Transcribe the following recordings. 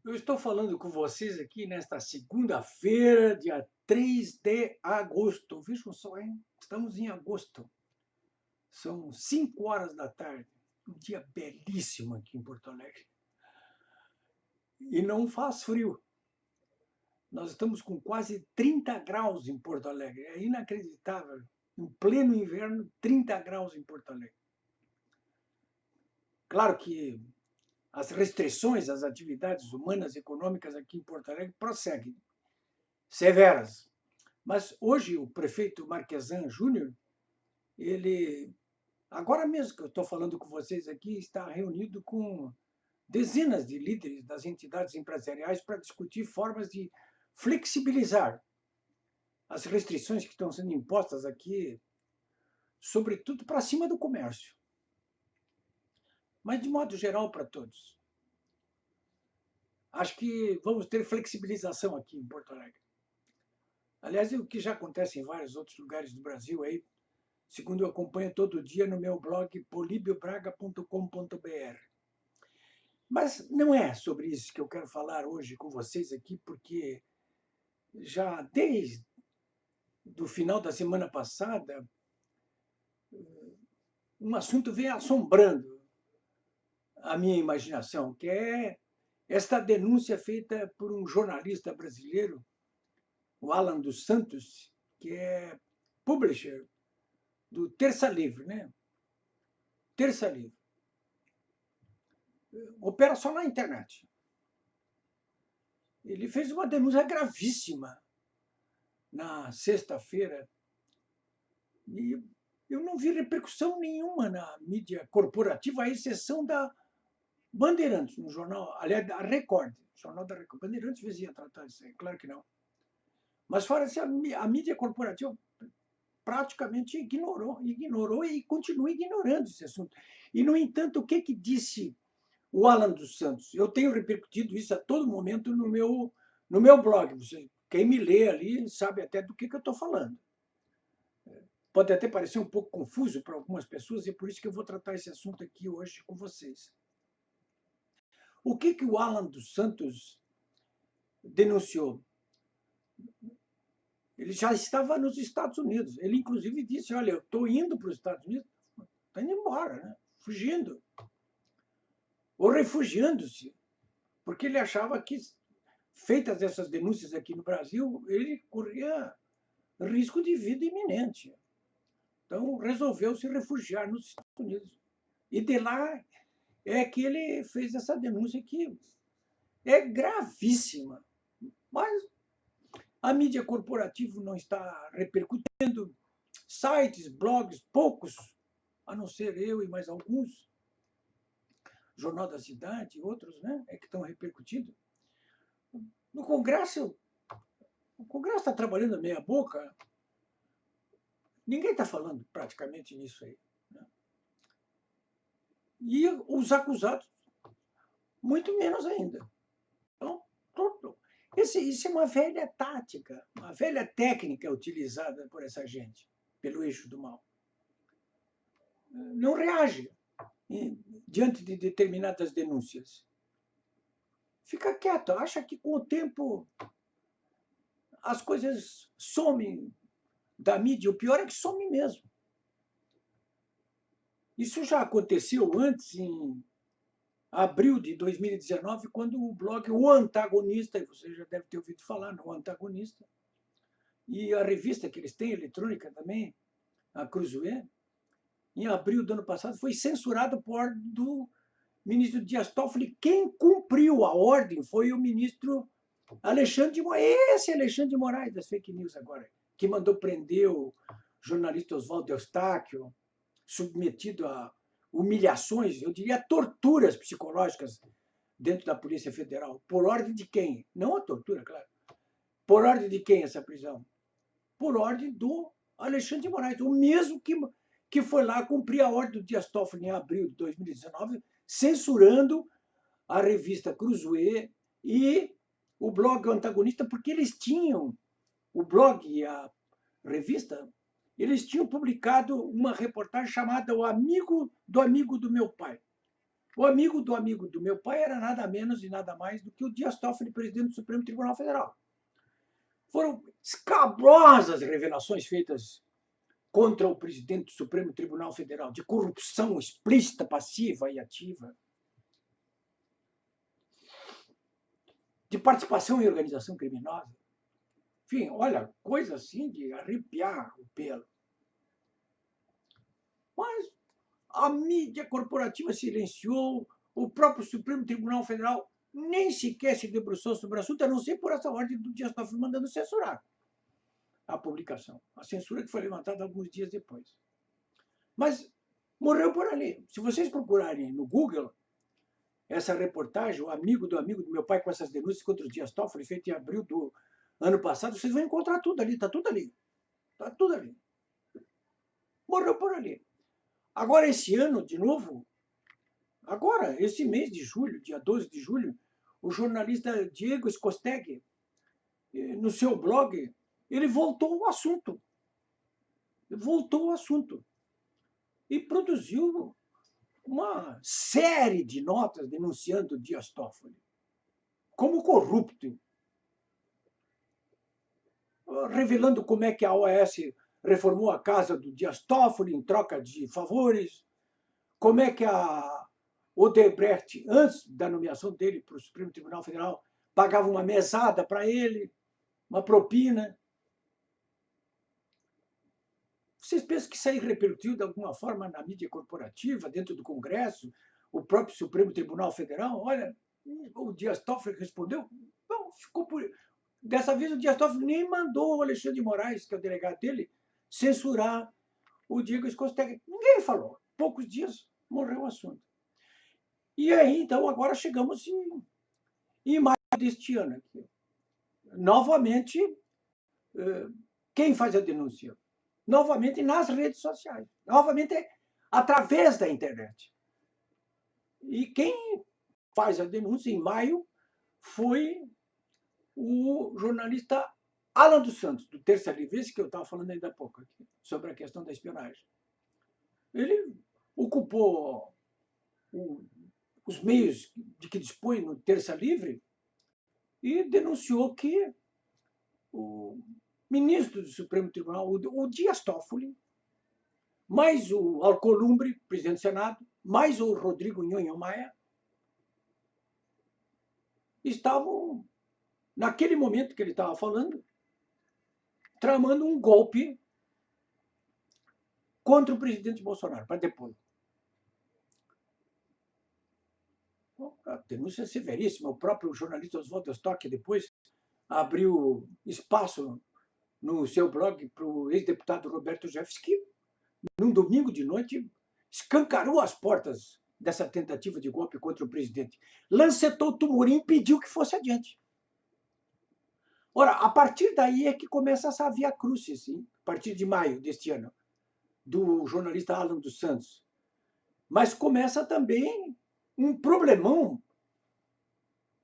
Eu estou falando com vocês aqui nesta segunda-feira, dia 3 de agosto. Vejam só, hein? Estamos em agosto. São 5 horas da tarde. Um dia belíssimo aqui em Porto Alegre. E não faz frio. Nós estamos com quase 30 graus em Porto Alegre. É inacreditável. Em pleno inverno, 30 graus em Porto Alegre. Claro que as restrições às atividades humanas e econômicas aqui em Porto Alegre prosseguem, severas. Mas hoje o prefeito Marquesan Júnior, ele, agora mesmo que eu estou falando com vocês aqui, está reunido com dezenas de líderes das entidades empresariais para discutir formas de flexibilizar as restrições que estão sendo impostas aqui, sobretudo para cima do comércio, mas de modo geral para todos. Acho que vamos ter flexibilização aqui em Porto Alegre. Aliás, o que já acontece em vários outros lugares do Brasil aí, segundo eu acompanho todo dia no meu blog polibiobraga.com.br. Mas não é sobre isso que eu quero falar hoje com vocês aqui, porque já desde o final da semana passada, um assunto vem assombrando a minha imaginação, que é esta denúncia feita por um jornalista brasileiro, o Alan dos Santos, que é publisher do Terça Livre, né? Terça Livre. Opera só na internet. Ele fez uma denúncia gravíssima na sexta-feira e eu não vi repercussão nenhuma na mídia corporativa, à exceção da Bandeirantes, no jornal, aliás, da Record, jornal da Record. Bandeirantes vezes tratar disso aí, claro que não. Mas fora isso, a mídia corporativa praticamente ignorou e continua ignorando esse assunto. E, no entanto, o que disse o Alan dos Santos? Eu tenho repercutido isso a todo momento no meu blog. Quem me lê ali sabe até do que eu estou falando. Pode até parecer um pouco confuso para algumas pessoas, e é por isso que eu vou tratar esse assunto aqui hoje com vocês. O que o Alan dos Santos denunciou? Ele já estava nos Estados Unidos. Ele, inclusive, disse: olha, eu estou indo para os Estados Unidos. Está indo embora, né? Fugindo. Ou refugiando-se. Porque ele achava que, feitas essas denúncias aqui no Brasil, ele corria risco de vida iminente. Então, resolveu se refugiar nos Estados Unidos. E de lá é que ele fez essa denúncia que é gravíssima. Mas a mídia corporativa não está repercutindo. Sites, blogs, poucos, a não ser eu e mais alguns, Jornal da Cidade e outros, né, é que estão repercutindo. No Congresso, o Congresso está trabalhando meia boca. Ninguém está falando praticamente nisso aí. Né? E os acusados, muito menos ainda. Então, isso é uma velha tática, uma velha técnica utilizada por essa gente, pelo eixo do mal. Não reage diante de determinadas denúncias. Fica quieto, acha que com o tempo as coisas somem da mídia. O pior é que some mesmo. Isso já aconteceu antes, em abril de 2019, quando o blog O Antagonista, você já deve ter ouvido falar no Antagonista, e a revista que eles têm, eletrônica também, a Cruzoé, em abril do ano passado, foi censurado por ordem do ministro Dias Toffoli. Quem cumpriu a ordem foi o ministro Alexandre de Moraes, esse Alexandre de Moraes das fake news agora, que mandou prender o jornalista Oswaldo Eustáquio, submetido a humilhações, eu diria torturas psicológicas dentro da Polícia Federal. Por ordem de quem? Não a tortura, claro. Por ordem de quem essa prisão? Por ordem do Alexandre de Moraes, o mesmo que foi lá cumprir a ordem do Dias Toffoli em abril de 2019, censurando a revista Cruzoé e o blog Antagonista, porque eles tinham, o blog e a revista, eles tinham publicado uma reportagem chamada O Amigo do Meu Pai. O amigo do meu pai era nada menos e nada mais do que o Dias Toffoli, presidente do Supremo Tribunal Federal. Foram escabrosas revelações feitas contra o presidente do Supremo Tribunal Federal, de corrupção explícita, passiva e ativa, de participação em organização criminosa. Enfim, olha, coisa assim de arrepiar o pelo. Mas a mídia corporativa silenciou, o próprio Supremo Tribunal Federal nem sequer se debruçou sobre o assunto, a não ser por essa ordem do Dias Toffoli mandando censurar a publicação. A censura que foi levantada alguns dias depois. Mas morreu por ali. Se vocês procurarem no Google essa reportagem, o amigo do meu pai com essas denúncias contra o Dias Toffoli, feita em abril do ano passado, vocês vão encontrar tudo ali, está tudo ali. Está tudo ali. Morreu por ali. Agora, esse ano, de novo, agora, esse mês de julho, dia 12 de julho, o jornalista Diego Scosteg, no seu blog, ele voltou ao assunto. Voltou ao assunto. E produziu uma série de notas denunciando o Dias Toffoli como corrupto, revelando como é que a OAS reformou a casa do Dias Toffoli em troca de favores, como é que a Odebrecht, antes da nomeação dele para o Supremo Tribunal Federal, pagava uma mesada para ele, uma propina. Vocês pensam que isso aí repercutiu de alguma forma na mídia corporativa, dentro do Congresso, o próprio Supremo Tribunal Federal? Olha, o Dias Toffoli respondeu, não, ficou por... Dessa vez o Dias Toffoli nem mandou o Alexandre de Moraes, que é o delegado dele, censurar o Diego Scosteg. Ninguém falou. Poucos dias morreu o assunto. E aí, então, agora chegamos em maio deste ano. Aqui. Novamente, quem faz a denúncia? Novamente nas redes sociais. Novamente através da internet. E quem faz a denúncia em maio foi o jornalista Alan dos Santos, do Terça Livre, esse que eu estava falando ainda há pouco, aqui, sobre a questão da espionagem. Ele ocupou os meios de que dispõe no Terça Livre e denunciou que o ministro do Supremo Tribunal, o Dias Toffoli, mais o Alcolumbre, presidente do Senado, mais o Rodrigo Nhonho Maia, estavam, naquele momento que ele estava falando, tramando um golpe contra o presidente Bolsonaro, para depor. A denúncia é severíssima. O próprio jornalista Oswaldo Stock depois abriu espaço no seu blog para o ex-deputado Roberto Jefferson, que, num domingo de noite, escancarou as portas dessa tentativa de golpe contra o presidente. Lancetou o tumor e impediu que fosse adiante. Ora, a partir daí é que começa essa via crucis, a partir de maio deste ano, do jornalista Alan dos Santos. Mas começa também um problemão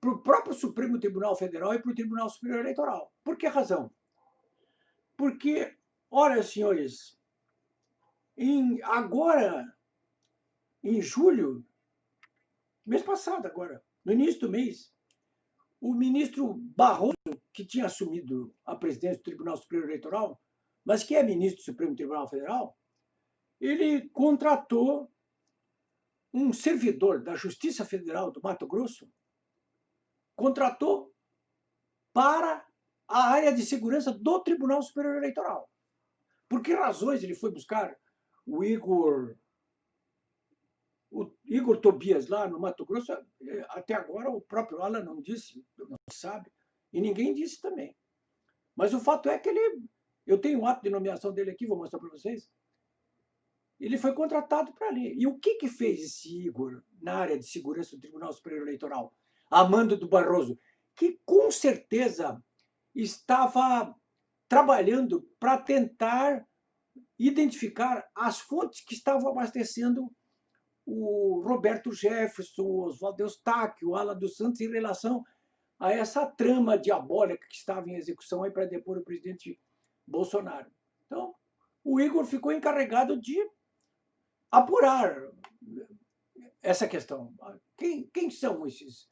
para o próprio Supremo Tribunal Federal e para o Tribunal Superior Eleitoral. Por que razão? Porque, ora, senhores, agora, em julho, mês passado agora, no início do mês, o ministro Barroso, que tinha assumido a presidência do Tribunal Superior Eleitoral, mas que é ministro do Supremo Tribunal Federal, ele contratou um servidor da Justiça Federal do Mato Grosso, contratou para a área de segurança do Tribunal Superior Eleitoral. Por que razões ele foi buscar o Igor Tobias lá no Mato Grosso? Até agora o próprio Alan não disse, não sabe, e ninguém disse também. Mas o fato é que eu tenho um ato de nomeação dele aqui, vou mostrar para vocês. Ele foi contratado para ali. E o que fez esse Igor na área de segurança do Tribunal Superior Eleitoral? A mando do Barroso, que com certeza estava trabalhando para tentar identificar as fontes que estavam abastecendo o Roberto Jefferson, o Oswaldo Eustáquio, o Alan dos Santos em relação a essa trama diabólica que estava em execução aí para depor o presidente Bolsonaro. Então, o Igor ficou encarregado de apurar essa questão. Quem são esses?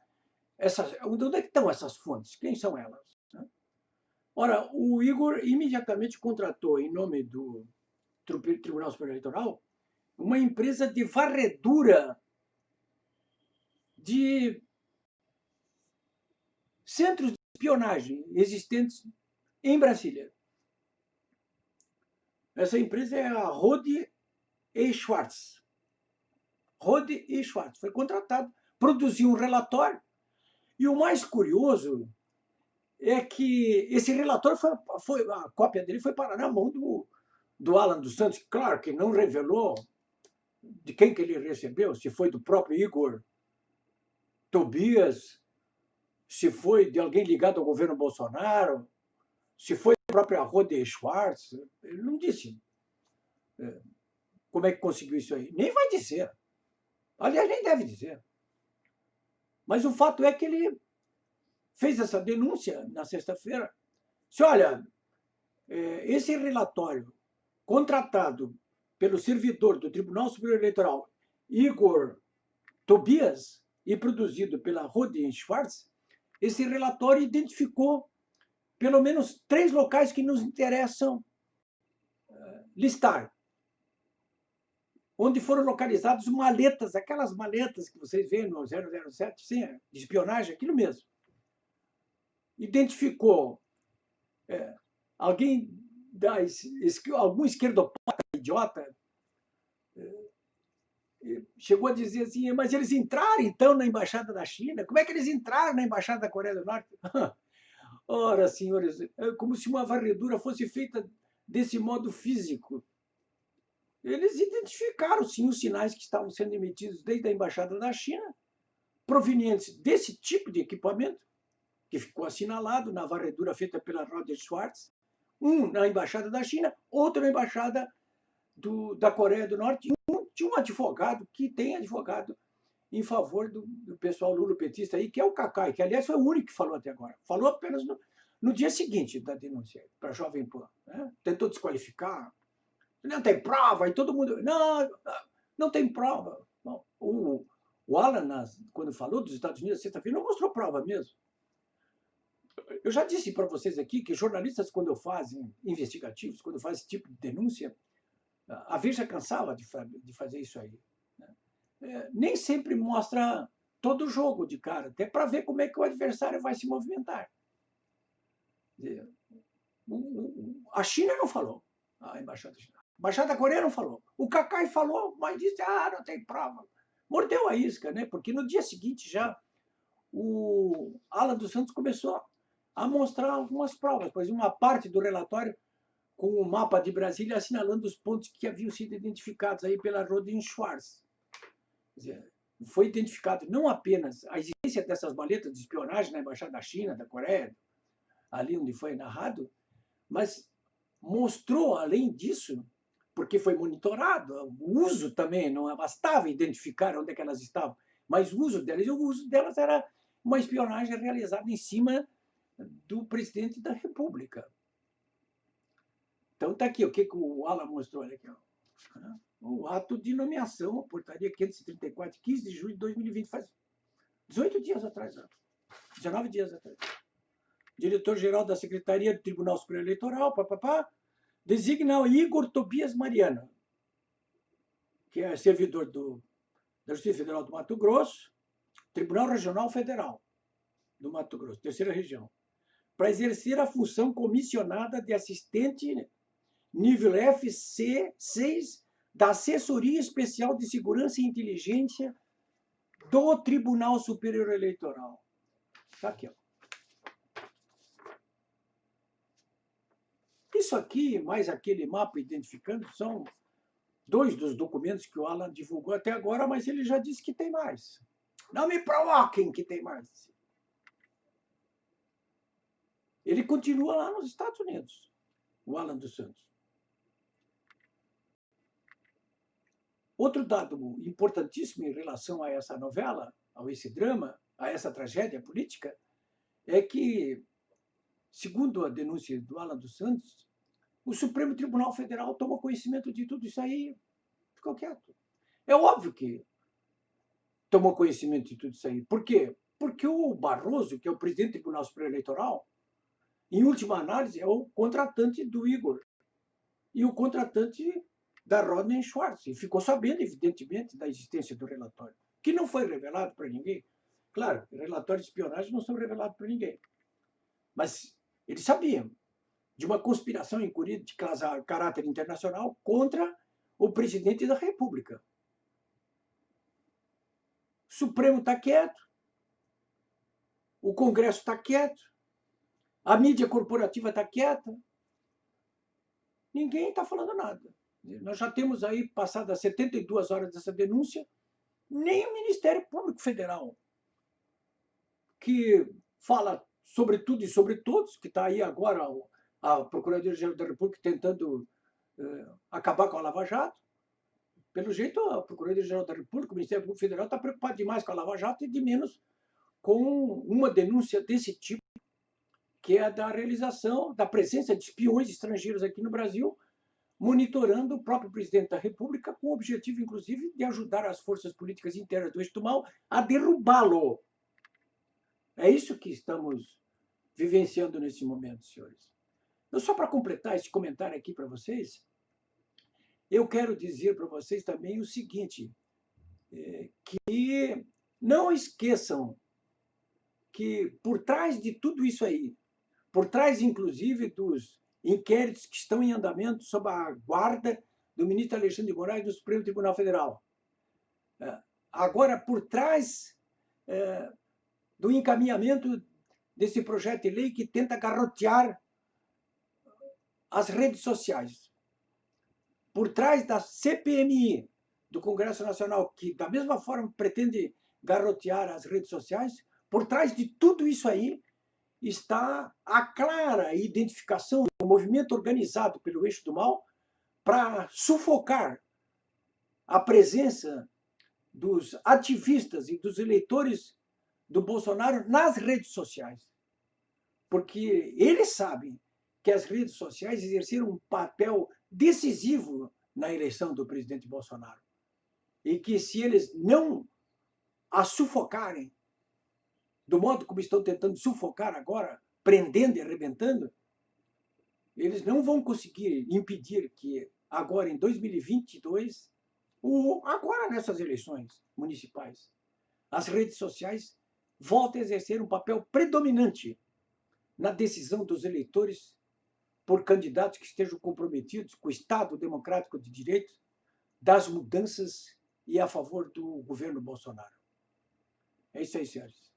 Onde é que estão essas fontes? Quem são elas? Ora, o Igor imediatamente contratou, em nome do Tribunal Superior Eleitoral, uma empresa de varredura de centros de espionagem existentes em Brasília. Essa empresa é a Rode e Schwartz. Rode e Schwartz foi contratado, produziu um relatório, e o mais curioso é que esse relatório a cópia dele foi parar na mão do Alan dos Santos, claro que não revelou de quem que ele recebeu, se foi do próprio Igor Tobias, se foi de alguém ligado ao governo Bolsonaro, se foi da própria Rode Schwartz. Ele não disse como é que conseguiu isso aí. Nem vai dizer. Aliás, nem deve dizer. Mas o fato é que ele fez essa denúncia na sexta-feira. Se olha, esse relatório contratado pelo servidor do Tribunal Superior Eleitoral, Igor Tobias, e produzido pela Rode Schwartz, esse relatório identificou pelo menos 3 locais que nos interessam listar, onde foram localizadas maletas, aquelas maletas que vocês veem no 007, sim, de espionagem, aquilo mesmo. Identificou algum esquerdopata idiota, chegou a dizer assim, mas eles entraram então na Embaixada da China? Como é que eles entraram na Embaixada da Coreia do Norte? Ora, senhores, é como se uma varredura fosse feita desse modo físico. Eles identificaram, sim, os sinais que estavam sendo emitidos desde a Embaixada da China, provenientes desse tipo de equipamento, que ficou assinalado na varredura feita pela Rode Schwartz, um na Embaixada da China, outro na Embaixada da Coreia do Norte, de um advogado que tem advogado em favor do pessoal lulopetista aí, que é o Cacai, que, aliás, foi o único que falou até agora. Falou apenas no dia seguinte da denúncia para a Jovem Pan. Né? Tentou desqualificar. Não tem prova, e todo mundo... Não tem prova. Bom, o Alan, quando falou dos Estados Unidos sexta-feira, não mostrou prova mesmo. Eu já disse para vocês aqui que jornalistas, quando fazem investigativos, quando fazem esse tipo de denúncia, a Veja cansava de fazer isso aí. Né? Nem sempre mostra todo o jogo de cara, até para ver como é que o adversário vai se movimentar. A China não falou, a Embaixada da China. A Embaixada da Coreia não falou. O Cacai falou, mas disse, não tem prova. Mordeu a isca, né? Porque no dia seguinte já o Alan dos Santos começou a mostrar algumas provas, pois uma parte do relatório com o mapa de Brasília assinalando os pontos que haviam sido identificados aí pela Rode Schwartz. Quer dizer, foi identificado não apenas a existência dessas maletas de espionagem na Embaixada da China, da Coreia, ali onde foi narrado, mas mostrou, além disso, porque foi monitorado, o uso também, não bastava identificar onde é que elas estavam, mas o uso delas era uma espionagem realizada em cima do presidente da República. Então, está aqui, o que o Alan mostrou, olha aqui, ó. O ato de nomeação, a portaria 534, 15 de julho de 2020, faz 18 dias atrás, 19 dias atrás. Diretor-geral da Secretaria do Tribunal Superior Eleitoral, designa o Igor Tobias Mariano, que é servidor da Justiça Federal do Mato Grosso, Tribunal Regional Federal do Mato Grosso, terceira região, para exercer a função comissionada de assistente nível FC6 da Assessoria Especial de Segurança e Inteligência do Tribunal Superior Eleitoral. Está aqui, ó. Isso aqui, mais aquele mapa identificando, são 2 dos documentos que o Alan divulgou até agora, mas ele já disse que tem mais. Não me provoquem que tem mais. Ele continua lá nos Estados Unidos, o Alan dos Santos. Outro dado importantíssimo em relação a essa novela, a esse drama, a essa tragédia política, é que, segundo a denúncia do Alan dos Santos, o Supremo Tribunal Federal tomou conhecimento de tudo isso aí e ficou quieto. É óbvio que tomou conhecimento de tudo isso aí. Por quê? Porque o Barroso, que é o presidente do Tribunal Superior Eleitoral, em última análise, é o contratante do Igor e o contratante da Rodney Schwartz. E ficou sabendo, evidentemente, da existência do relatório, que não foi revelado para ninguém. Claro, relatórios de espionagem não são revelados para ninguém. Mas eles sabiam de uma conspiração incorrida de caráter internacional contra o presidente da República. O Supremo está quieto, o Congresso está quieto, a mídia corporativa está quieta, ninguém está falando nada. Nós já temos aí, passadas 72 horas dessa denúncia, nem o Ministério Público Federal, que fala sobre tudo e sobre todos, que está aí agora a Procuradoria-Geral da República tentando acabar com a Lava Jato. Pelo jeito, a Procuradoria-Geral da República, o Ministério Público Federal, está preocupado demais com a Lava Jato e de menos com uma denúncia desse tipo, que é a da realização, da presença de espiões estrangeiros aqui no Brasil, monitorando o próprio presidente da República, com o objetivo, inclusive, de ajudar as forças políticas internas do eixo do mal a derrubá-lo. É isso que estamos vivenciando nesse momento, senhores. Então, só para completar esse comentário aqui para vocês, eu quero dizer para vocês também o seguinte, que não esqueçam que por trás de tudo isso aí, por trás, inclusive, dos inquéritos que estão em andamento sob a guarda do ministro Alexandre de Moraes do Supremo Tribunal Federal, agora, por trás do encaminhamento desse projeto de lei que tenta garrotear as redes sociais, por trás da CPMI do Congresso Nacional, que da mesma forma pretende garrotear as redes sociais, por trás de tudo isso aí está a clara identificação do movimento organizado pelo eixo do mal para sufocar a presença dos ativistas e dos eleitores do Bolsonaro nas redes sociais. Porque eles sabem que as redes sociais exerceram um papel decisivo na eleição do presidente Bolsonaro. E que se eles não a sufocarem, do modo como estão tentando sufocar agora, prendendo e arrebentando, eles não vão conseguir impedir que agora, em 2022, agora nessas eleições municipais, as redes sociais voltem a exercer um papel predominante na decisão dos eleitores por candidatos que estejam comprometidos com o Estado democrático de direito, das mudanças e a favor do governo Bolsonaro. É isso aí, senhores.